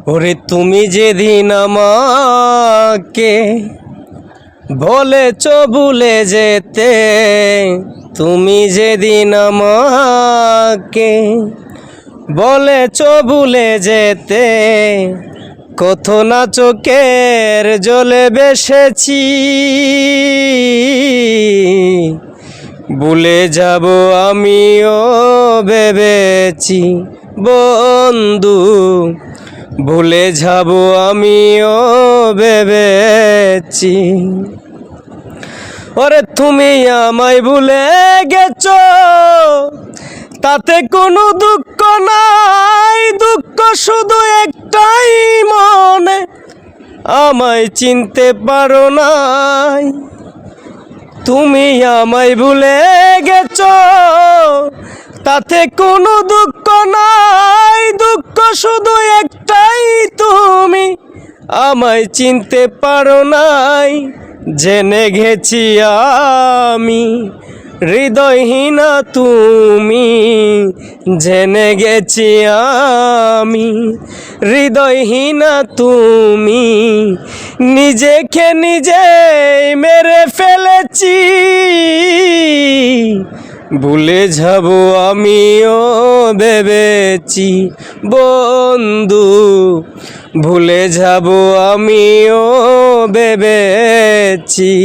ওরে তুমি যেদিন আমাকে বলেছ ভুলে যেতে, তুমি যেদিন আমাকে বলেছ ভুলে যেতে, কত না চোখের জলে বেসেছি, ভুলে যাব আমিও ভেবেছি বন্ধু, ভুলে যাব আমিও ভেবেছি। ওরে তুমি আমায় ভুলে গেছো, তাতে কোনো দুঃখ নাই, দুঃখ শুধু একটাই, মনে আমায় চিনতে পারো নাই। তুমি আমায় ভুলে গেছো, তাতে কোনো দুঃখ নাই, দুঃখ শুধু একটাই, তুমি আমায় চিনতে পারো নাই। জেনে গেছি আমি হৃদয়হীনা তুমি, জেনে গেছি আমি হৃদয়হীনা তুমি, নিজেকে নিজে মেরে ফেলেছি, ভুলে যাব আমিও ভেবেছি বন্ধু, ভুলে যাব আমিও ভেবেছি।